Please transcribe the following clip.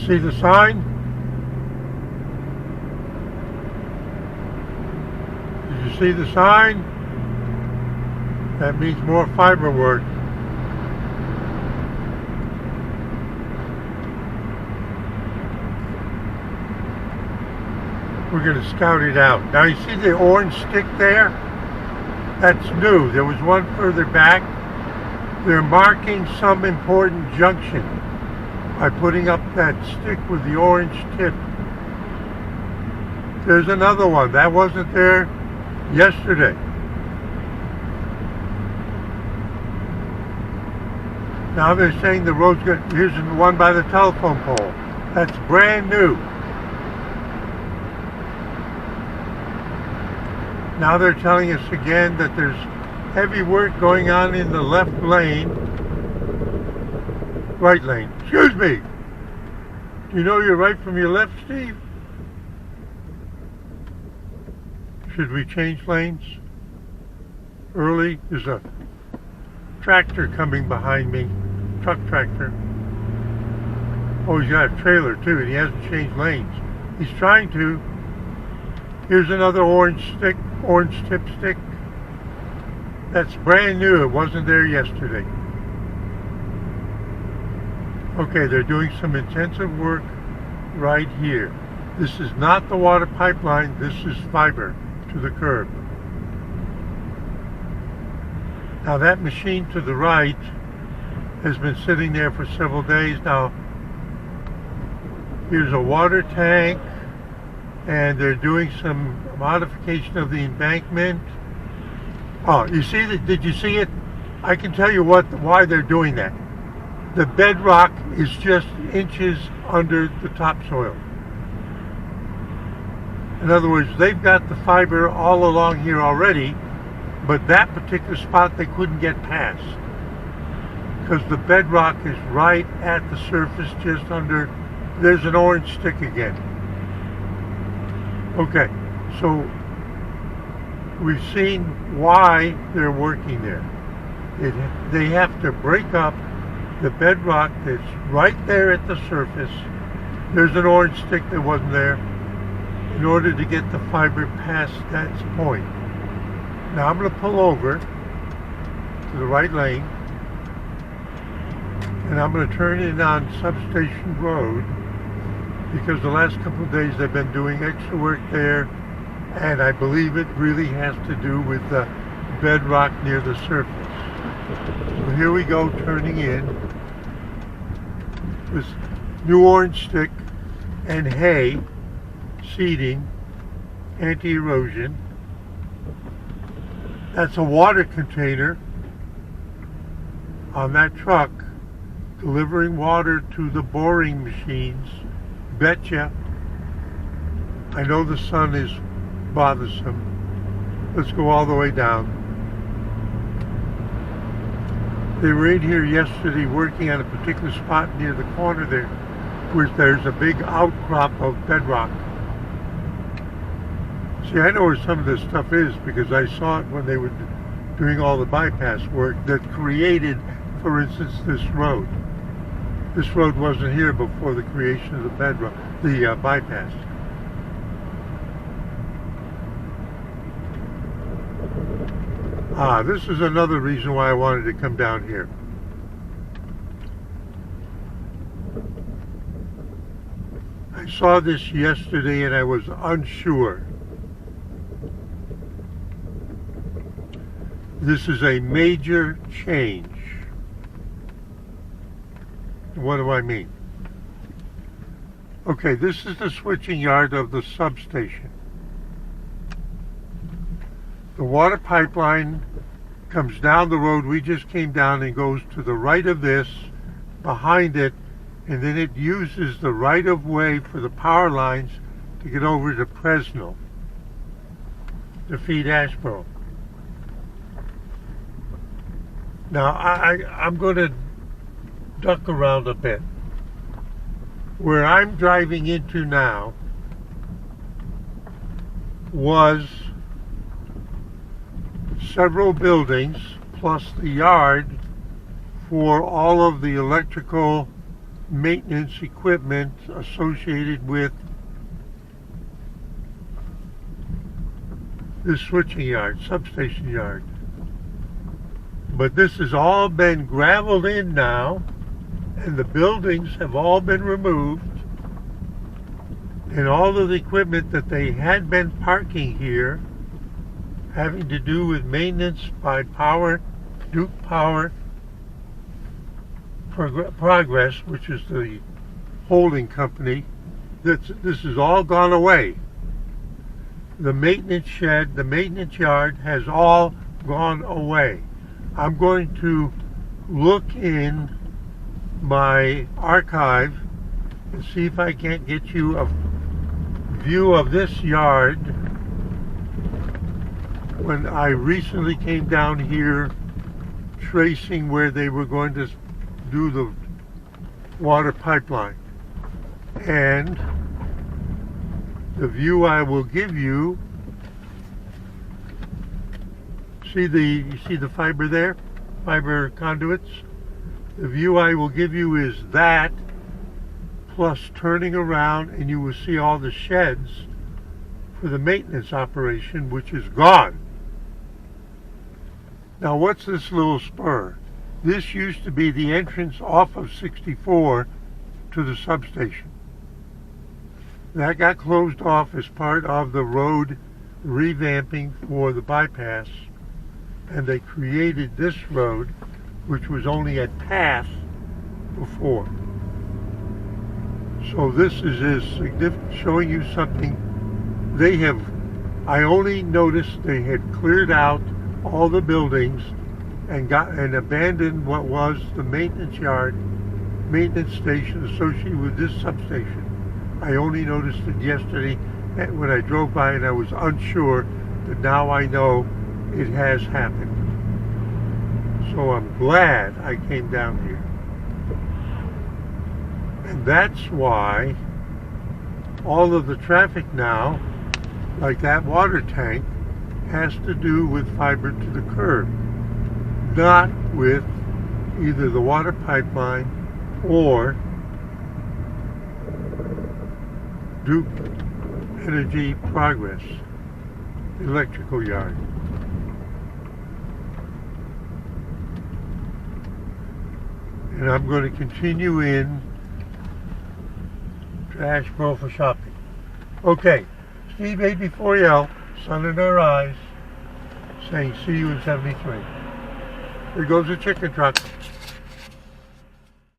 See the sign? Did you see the sign? That means more fiber work. We're going to scout it out. Now you see the orange stick there? That's new. There was one further back. They're marking some important junction by putting up that stick with the orange tip. There's another one. That wasn't there yesterday. Now they're saying the road's good. Here's the one by the telephone pole. That's brand new. Now they're telling us again that there's heavy work going on in the left lane. Right lane. Excuse me. Do you know your right from your left, Steve? Should we change lanes early? There's a tractor coming behind me. Truck tractor. Oh, he's got a trailer too, and he hasn't changed lanes. He's trying to. Here's another orange stick, orange tip stick. That's brand new. It wasn't there yesterday. Okay, they're doing some intensive work right here. This is not the water pipeline. This is fiber to the curb. Now that machine to the right has been sitting there for several days now. Here's a water tank, and they're doing some modification of the embankment. Oh, you see that? Did you see it? I can tell you why they're doing that. The bedrock is just inches under the topsoil. In other words, they've got the fiber all along here already, but that particular spot they couldn't get past because the bedrock is right at the surface, just under. There's an orange stick again. Okay, so we've seen why they're working there. They have to break up the bedrock that's right there at the surface. There's an orange stick that wasn't there, in order to get the fiber past that point. Now I'm going to pull over to the right lane, and I'm going to turn in on Substation Road, because the last couple of days they've been doing extra work there, and I believe it really has to do with the bedrock near the surface. So here we go, turning in. This new orange stick and hay, seeding, anti-erosion. That's a water container on that truck delivering water to the boring machines. Betcha. I know the sun is bothersome. Let's go all the way down. They were in here yesterday working on a particular spot near the corner there, where there's a big outcrop of bedrock. See, I know where some of this stuff is because I saw it when they were doing all the bypass work that created, for instance, this road. This road wasn't here before the creation of the bedrock, the bypass. This is another reason why I wanted to come down here. I saw this yesterday and I was unsure. This is a major change. What do I mean? Okay, this is the switching yard of the substation. The water pipeline comes down the road we just came down and goes to the right of this, behind it, and then it uses the right of way for the power lines to get over to Fresno to feed Asheboro. Now I'm going to duck around a bit. Where I'm driving into now was several buildings plus the yard for all of the electrical maintenance equipment associated with this switching yard, substation yard. But this has all been gravelled in now, and the buildings have all been removed, and all of the equipment that they had been parking here, having to do with maintenance by Duke Power Progress, which is the holding company, this has all gone away. The maintenance shed, the maintenance yard has all gone away. I'm going to look in my archive and see if I can't get you a view of this yard when I recently came down here tracing where they were going to do the water pipeline. And the view I will give you, you see the fiber there? Fiber conduits? The view I will give you is that, plus turning around, and you will see all the sheds for the maintenance operation, which is gone. Now what's this little spur? This used to be the entrance off of 64 to the substation. That got closed off as part of the road revamping for the bypass, and they created this road, which was only a path before. So this is showing you something. I only noticed they had cleared out all the buildings and abandoned what was the maintenance yard, maintenance station associated with this substation. I only noticed it yesterday when I drove by, and I was unsure, but now I know it has happened. So I'm glad I came down here. And that's why all of the traffic now, like that water tank, has to do with fiber to the curb, not with either the water pipeline or Duke Energy Progress electrical yard. And I'm going to continue in Trash Bro for shopping. Okay, Steve 84L, sun in our eyes, saying see you in 73. Here goes the chicken truck.